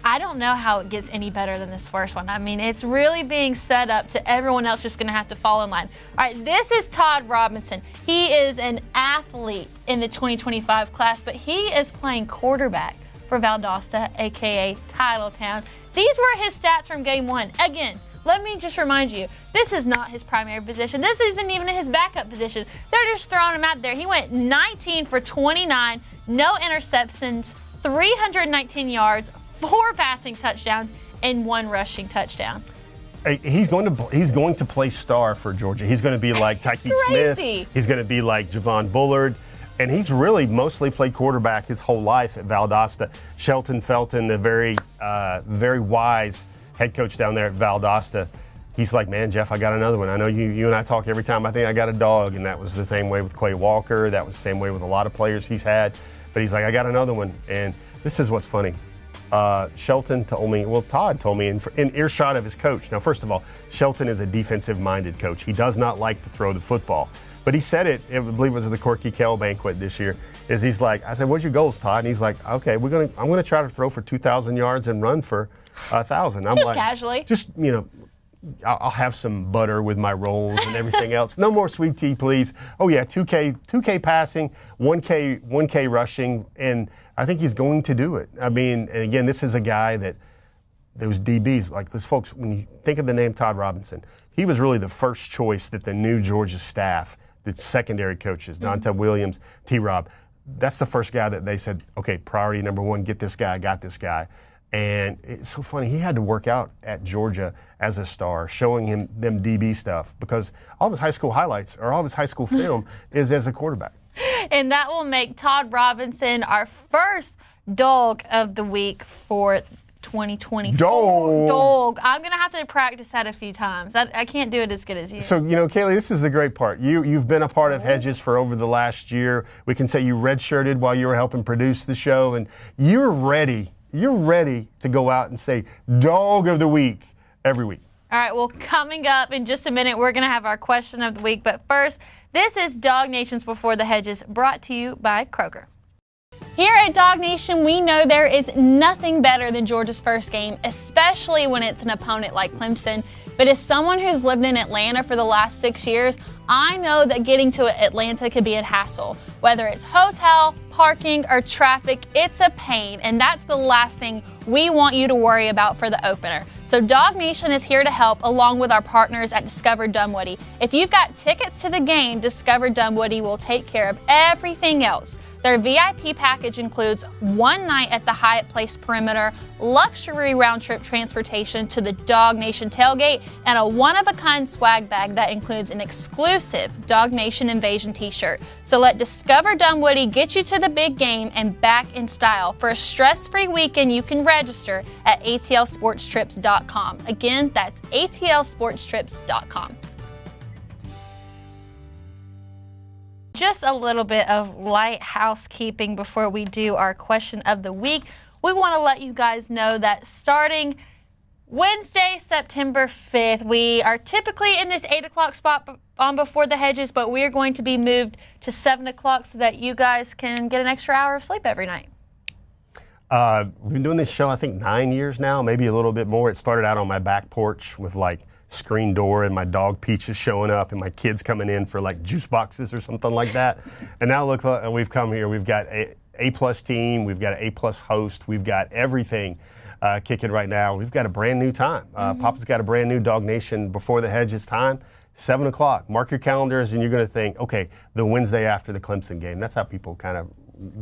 I don't know how it gets any better than this first one. I mean, it's really being set up to everyone else just going to have to fall in line. All right, this is Todd Robinson. He is an athlete in the 2025 class, but he is playing quarterback for Valdosta, a.k.a. Titletown. These were his stats from game 1. Again, let me just remind you, this is not his primary position. This isn't even his backup position. They're just throwing him out there. He went 19 for 29, no interceptions, 319 yards, 4 passing touchdowns, and 1 rushing touchdown.
He's going to play star for Georgia. He's going to be like Tyke Smith. He's going to be like Javon Bullard. And he's really mostly played quarterback his whole life at Valdosta. Shelton Felton, the very wise head coach down there at Valdosta, he's like, man, Jeff, I got another one. I know you and I talk every time. I think I got a dog, and that was the same way with Quay Walker. That was the same way with a lot of players he's had. But he's like, I got another one. And this is what's funny. Shelton told me, Todd told me in earshot of his coach. Now, first of all, Shelton is a defensive-minded coach. He does not like to throw the football. But he said it, I believe it was at the Corky Kell banquet this year, is he's like, I said, what's your goals, Todd? And he's like, okay, I'm going to try to throw for 2,000 yards and run for 1,000. I'm
just
like,
casually.
Just, I'll have some butter with my rolls and everything else. No more sweet tea, please. Oh yeah, 2K passing, 1K rushing, and I think he's going to do it. I mean, and again, this is a guy that those DBs, like those folks, when you think of the name Todd Robinson, he was really the first choice that the new Georgia staff, the secondary coaches, Donta Williams, T-Rob, that's the first guy that they said, okay, priority number 1, get this guy, got this guy. And it's so funny, he had to work out at Georgia as a star, showing him them DB stuff, because all of his high school highlights or all of his high school film is as a quarterback.
And that will make Todd Robinson our first Dawg of the week for 2024. Dawg. I'm going to have to practice that a few times. I can't do it as good as you.
So, Kaylee, this is the great part. You've been a part of Hedges for over the last year. We can say you redshirted while you were helping produce the show, and you're ready to go out and say Dawg of the week every week.
All right, well, coming up in just a minute, we're going to have our question of the week. But first, this is DawgNation's Before the Hedges, brought to you by Kroger. Here at DawgNation, we know there is nothing better than Georgia's first game, especially when it's an opponent like Clemson. But as someone who's lived in Atlanta for the last 6 years, I know that getting to Atlanta could be a hassle. Whether it's hotel, parking, or traffic, it's a pain, and that's the last thing we want you to worry about for the opener. So DawgNation is here to help, along with our partners at Discover Dunwoody. If you've got tickets to the game, Discover Dunwoody will take care of everything else. Their VIP package includes 1 night at the Hyatt Place Perimeter, luxury round-trip transportation to the DawgNation tailgate, and a one-of-a-kind swag bag that includes an exclusive DawgNation Invasion t-shirt. So let Discover Dunwoody get you to the big game and back in style. For a stress-free weekend, you can register at atlsportstrips.com. Again, that's atlsportstrips.com. Just a little bit of light housekeeping before we do our question of the week. We want to let you guys know that starting Wednesday, September 5th, we are typically in this 8 o'clock spot on Before the Hedges, but we are going to be moved to 7 o'clock so that you guys can get an extra hour of sleep every night.
We've been doing this show, I think, 9 years now, maybe a little bit more. It started out on my back porch with like screen door and my dog Peaches showing up and my kids coming in for like juice boxes or something like that. And now look, we've come here. We've got A+ team. We've got an A+ host. We've got everything kicking right now. We've got a brand new time. Papa's got a brand new DawgNation Before the Hedges time, 7 o'clock. Mark your calendars and you're going to think, okay, the Wednesday after the Clemson game. That's how people kind of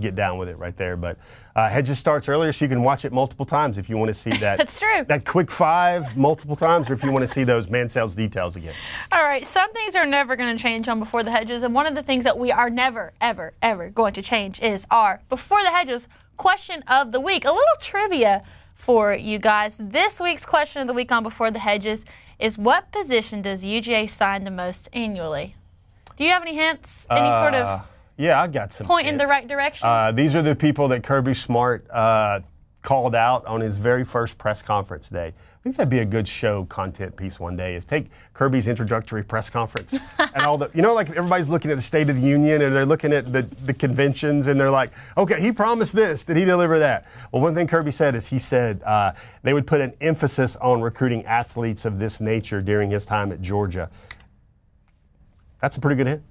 get down with it right there. But Hedges starts earlier, so you can watch it multiple times if you want to see that.
That's true.
That quick five multiple times, or if you want to see those Mansell's details again.
All right, some things are never going to change on Before the Hedges, and one of the things that we are never, ever, ever going to change is our Before the Hedges question of the week. A little trivia for you guys. This week's question of the week on Before the Hedges is, what position does UGA sign the most annually? Do you have any hints? Any sort of...
Yeah, I got some
point
hints.
in the right direction?
These are the people that Kirby Smart called out on his very first press conference day. I think that'd be a good show content piece one day, is take Kirby's introductory press conference and all the, like everybody's looking at the State of the Union and they're looking at the conventions and they're like, okay, he promised this, did he deliver that? Well, one thing Kirby said is he said they would put an emphasis on recruiting athletes of this nature during his time at Georgia. That's a pretty good hint.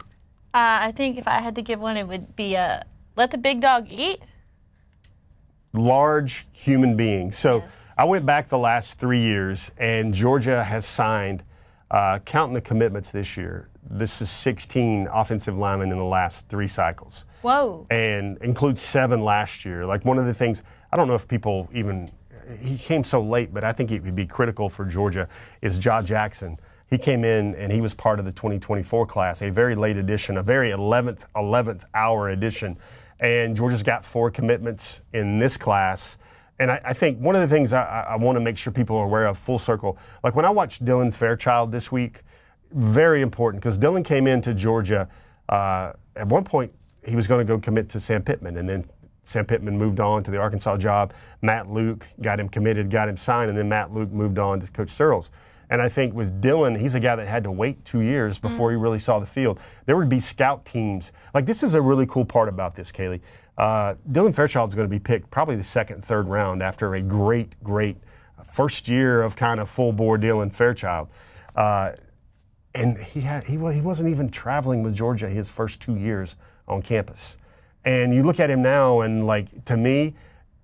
I think if I had to give one, it would be let the big dog eat.
Large human being. So yes. I went back the last 3 years, and Georgia has signed, counting the commitments this year, this is 16 offensive linemen in the last 3 cycles.
Whoa.
And includes 7 last year. Like one of the things, I don't know if people even, he came so late, but I think it would be critical for Georgia, is Ja Jackson. He came in and he was part of the 2024 class, a very late edition, a very 11th hour edition. And Georgia's got 4 commitments in this class. And I think one of the things I want to make sure people are aware of, full circle, like when I watched Dylan Fairchild this week, very important, because Dylan came into Georgia. At one point, he was going to go commit to Sam Pittman, and then Sam Pittman moved on to the Arkansas job. Matt Luke got him committed, got him signed, and then Matt Luke moved on to Coach Searles. And I think with Dylan, he's a guy that had to wait 2 years before he really saw the field. There would be scout teams. Like, this is a really cool part about this, Kaylee. Dylan Fairchild's going to be picked probably the 2nd, 3rd round after a great first year of kind of full bore Dylan Fairchild. And he wasn't even traveling with Georgia his first 2 years on campus. And you look at him now, and like, to me,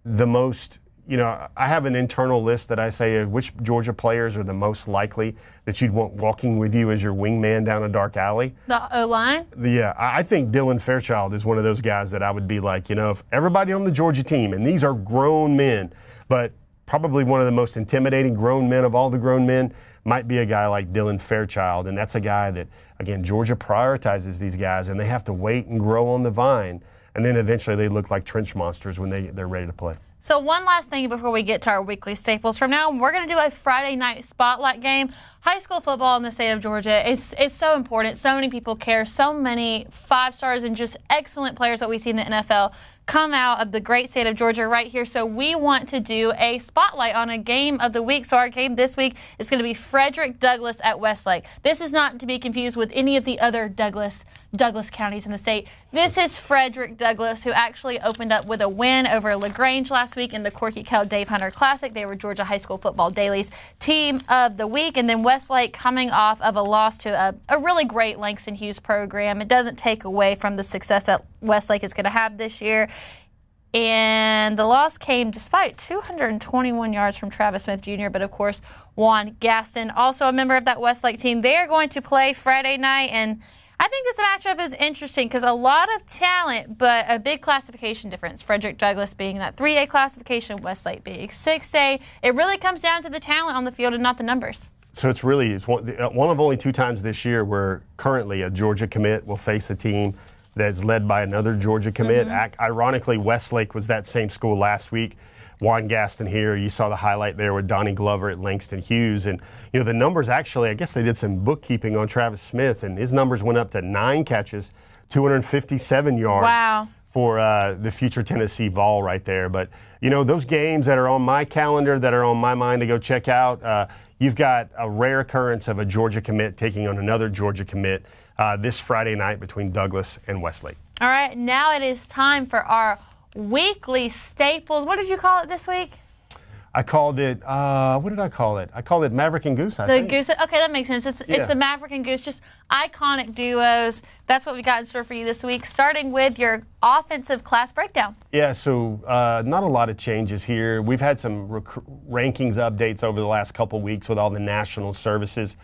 the most, I have an internal list that I say of which Georgia players are the most likely that you'd want walking with you as your wingman down a dark alley.
The O-line?
Yeah, I think Dylan Fairchild is one of those guys that I would be like, if everybody on the Georgia team, and these are grown men, but probably one of the most intimidating grown men of all the grown men might be a guy like Dylan Fairchild. And that's a guy that, again, Georgia prioritizes these guys, and they have to wait and grow on the vine. And then eventually they look like trench monsters when they're ready to play.
So one last thing before we get to our weekly staples. From now on, we're going to do a Friday night spotlight game. High school football in the state of Georgia, it's so important. So many people care. So many 5 stars and just excellent players that we see in the NFL come out of the great state of Georgia right here. So we want to do a spotlight on a game of the week. So our game this week is going to be Frederick Douglass at Westlake. This is not to be confused with any of the other Douglas counties in the state. This is Frederick Douglass, who actually opened up with a win over LaGrange last week in the Corky Kell Dave Hunter Classic. They were Georgia High School Football Daily's team of the week. And then Westlake coming off of a loss to a really great Langston Hughes program. It doesn't take away from the success that Westlake is going to have this year. And the loss came despite 221 yards from Travis Smith Jr., but of course, Juan Gaston, also a member of that Westlake team. They are going to play Friday night, and I think this matchup is interesting because a lot of talent, but a big classification difference. Frederick Douglass being that 3A classification, Westlake being 6A. It really comes down to the talent on the field and not the numbers.
So it's one of only 2 times this year where currently a Georgia commit will face a team that's led by another Georgia commit. Ironically, Westlake was that same school last week. Juan Gaston here, you saw the highlight there with Donnie Glover at Langston Hughes. And, the numbers actually, I guess they did some bookkeeping on Travis Smith, and his numbers went up to 9 catches, 257 yards.
Wow.
For the future Tennessee Vol right there. But, those games that are on my calendar, that are on my mind to go check out, you've got a rare occurrence of a Georgia commit taking on another Georgia commit this Friday night between Douglass and Westlake.
All right, now it is time for our weekly staples. What did you call it this week?
I called it, what did I call it? I called it Maverick and Goose, I think.
The Goose, okay, that makes sense. It's the Maverick and Goose, just iconic duos. That's what we got in store for you this week, starting with your offensive class breakdown.
Yeah, so not a lot of changes here. We've had some rankings updates over the last couple weeks with all the national services.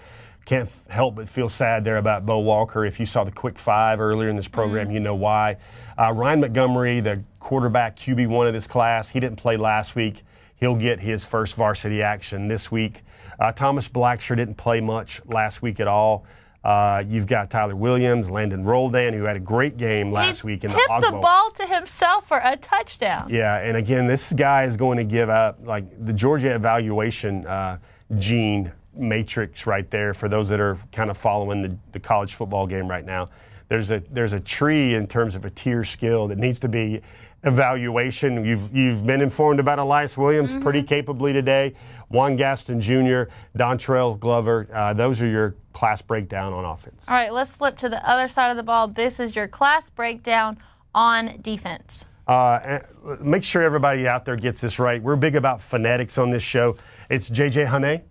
Can't help but feel sad there about Bo Walker. If you saw the quick 5 earlier in this program, you know why. Ryan Montgomery, the quarterback QB1 of this class, he didn't play last week. He'll get his first varsity action this week. Thomas Blacksher didn't play much last week at all. You've got Tyler Williams, Landon Roldan, who had a great game last week in the Hog Bowl.
Tipped the ball to himself for a touchdown.
Yeah, and again, this guy is going to give up, like, the Georgia evaluation gene matrix right there for those that are kind of following the college football game right now. There's a tree in terms of a tier skill that needs to be evaluation. You've been informed about Elyiss Williams pretty capably today. Juan Gaston Jr., Dontrell Glover. Those are your class breakdown on offense.
All right, let's flip to the other side of the ball. This is your class breakdown on defense.
Make sure everybody out there gets this right. We're big about phonetics on this show. It's J.J. Hane.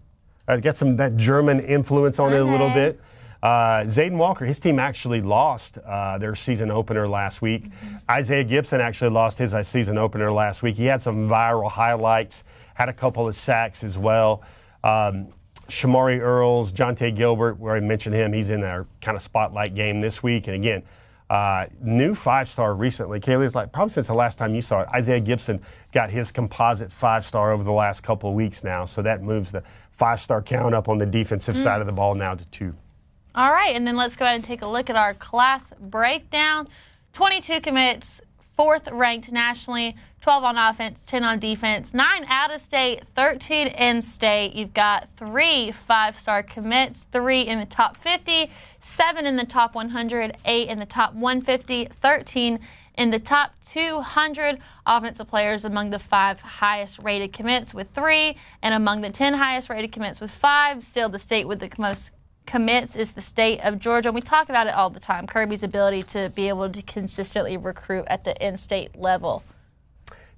Got that German influence on it a little bit. Zayden Walker, his team actually lost their season opener last week. Isaiah Gibson actually lost his season opener last week. He had some viral highlights, had a couple of sacks as well. Shamari Earls, Jonte Gilbert, where I mentioned him, he's in our kind of spotlight game this week. And again, new 5-star recently. Kaylee, it's like probably since the last time you saw it, Isaiah Gibson got his composite 5-star over the last couple of weeks now. So that moves the 5-star count up on the defensive side of the ball now to 2.
All right, and then let's go ahead and take a look at our class breakdown. 22 commits, 4th ranked nationally, 12 on offense, 10 on defense, 9 out of state, 13 in state. You've got 3 5-star commits, 3 in the top 50, 7 in the top 100, 8 in the top 150, 13 in the top 200 offensive players among the 5 highest rated commits with 3, and among the 10 highest rated commits with 5. Still the state with the most commits is the state of Georgia. And we talk about it all the time, Kirby's ability to be able to consistently recruit at the in-state level.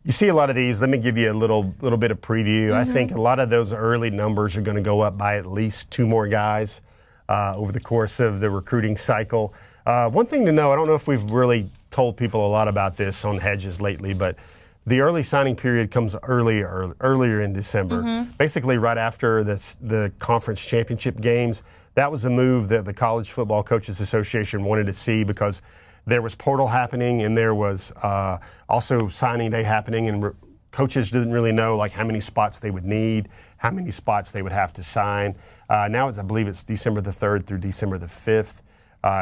You see a lot of these. Let me give you a little bit of preview. I think a lot of those early numbers are going to go up by at least 2 more guys over the course of the recruiting cycle. One thing to know, I don't know if we've really told people a lot about this on Hedges lately, but the early signing period comes earlier in December, basically right after the conference championship games. That was a move that the College Football Coaches Association wanted to see because there was portal happening and there was also signing day happening, and coaches didn't really know like how many spots they would need, how many spots they would have to sign. Now I believe it's December the 3rd through December the 5th.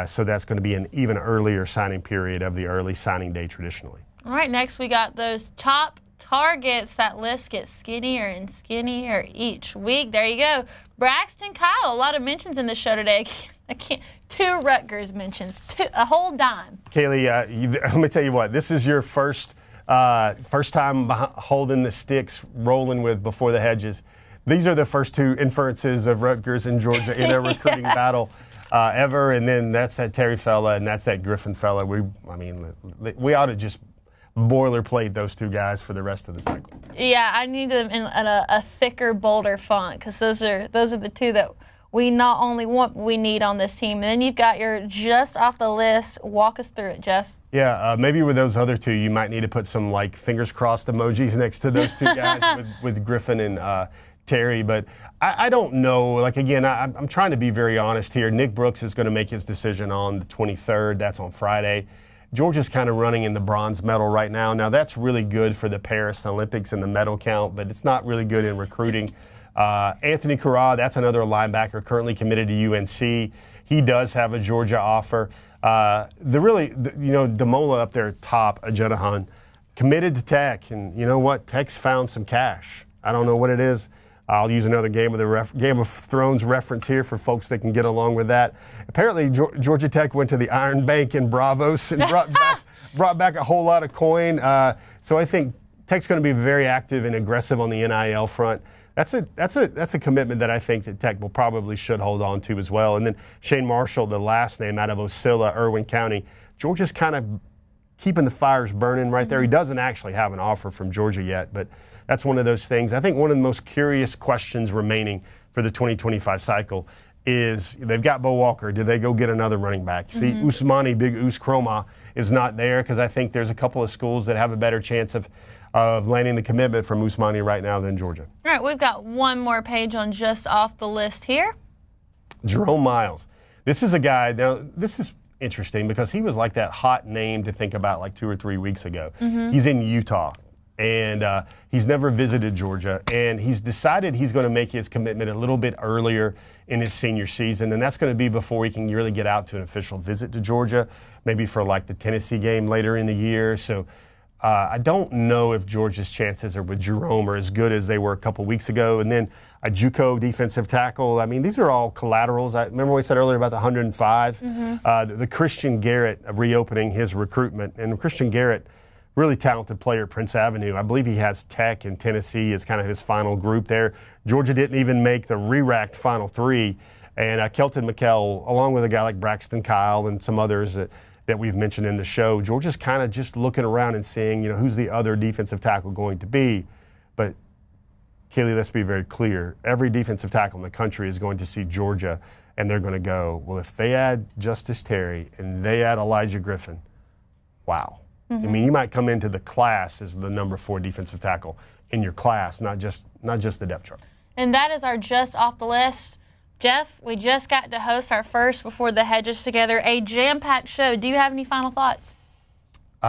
So that's going to be an even earlier signing period of the early signing day traditionally.
All right, next we got those top targets. That list gets skinnier and skinnier each week. There you go. Braxton Kyle, a lot of mentions in the show today. I can't. 2 Rutgers mentions, a whole dime.
Kaylee, let me tell you what. This is your first time holding the sticks, rolling with Before the Hedges. These are the first 2 inferences of Rutgers and Georgia in a recruiting battle ever, and then that's that Terry fella and that's that Griffin fella. We ought to just boilerplate those 2 guys for the rest of the cycle.
Yeah, I need them in a thicker, bolder font because those are the 2 that we not only want, but we need on this team. And then you've got your just off the list. Walk us through it, Jeff.
Yeah, maybe with those other 2, you might need to put some like fingers crossed emojis next to those 2 guys with Griffin and Terry, but I don't know. Like, again, I'm trying to be very honest here. Nick Brooks is going to make his decision on the 23rd. That's on Friday. Georgia's kind of running in the bronze medal right now. Now, that's really good for the Paris Olympics and the medal count, but it's not really good in recruiting. Anthony Carra, that's another linebacker currently committed to UNC. He does have a Georgia offer. Demola up there top, Ajedahan, committed to Tech, and you know what? Tech's found some cash. I don't know what it is. I'll use another Game of Thrones reference here for folks that can get along with that. Apparently, Georgia Tech went to the Iron Bank in Bravos and brought back a whole lot of coin. So I think Tech's going to be very active and aggressive on the NIL front. That's a commitment that I think that Tech should hold on to as well. And then Shane Marshall, the last name out of Osceola, Irwin County. Georgia's kind of keeping the fires burning right there. He doesn't actually have an offer from Georgia yet, but that's one of those things. I think one of the most curious questions remaining for the 2025 cycle is they've got Bo Walker. Do they go get another running back? See, Usmani, Big Us Chroma, is not there because I think there's a couple of schools that have a better chance of landing the commitment from Usmani right now than Georgia.
All right, we've got one more page on just off the list here.
Jerome Miles. This is a guy, now this is interesting because he was like that hot name to think about like 2 or 3 weeks ago. He's in Utah. And he's never visited Georgia, and he's decided he's going to make his commitment a little bit earlier in his senior season, and that's going to be before he can really get out to an official visit to Georgia, maybe for like the Tennessee game later in the year. So I don't know if Georgia's chances are with Jerome are as good as they were a couple weeks ago. And then a JUCO defensive tackle. I mean, these are all collaterals. I remember we said earlier about the 105. The Christian Garrett reopening his recruitment, and Christian Garrett, really talented player at Prince Avenue. I believe he has Tech and Tennessee as kind of his final group there. Georgia didn't even make the re-racked Final Three. And Kelton McKell, along with a guy like Braxton Kyle and some others that we've mentioned in the show, Georgia's kind of just looking around and seeing, who's the other defensive tackle going to be. But, Kaylee, let's be very clear. Every defensive tackle in the country is going to see Georgia, and they're going to go, well, if they add Justice Terry and they add Elijah Griffin, wow. I mean, you might come into the class as the number 4 defensive tackle in your class, not just the depth chart. And
that is our just off the list. Jeff, we just got to host our first Before the Hedges together, a jam-packed show. Do you have any final thoughts?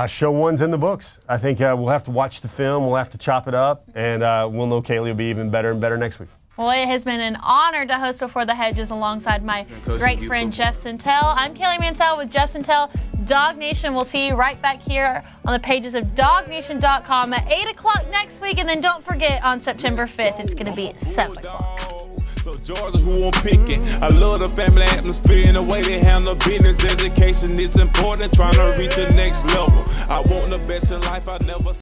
Show 1's in the books. I think we'll have to watch the film, we'll have to chop it up, and we'll know Kaylee will be even better and better next week.
Well, it has been an honor to host Before the Hedges alongside my great friend Jeff Sentell. I'm Kaylee Mansell with Jeff Sentell. DawgNation, we'll see you right back here on the pages of DawgNation.com at 8 o'clock next week. And then don't forget, on September 5th, it's going to be at 7 o'clock.
So Georgia, who won't pick it? I love the family atmosphere and the way they handle business. Education is important, trying to reach the next level. I want the best in life, I never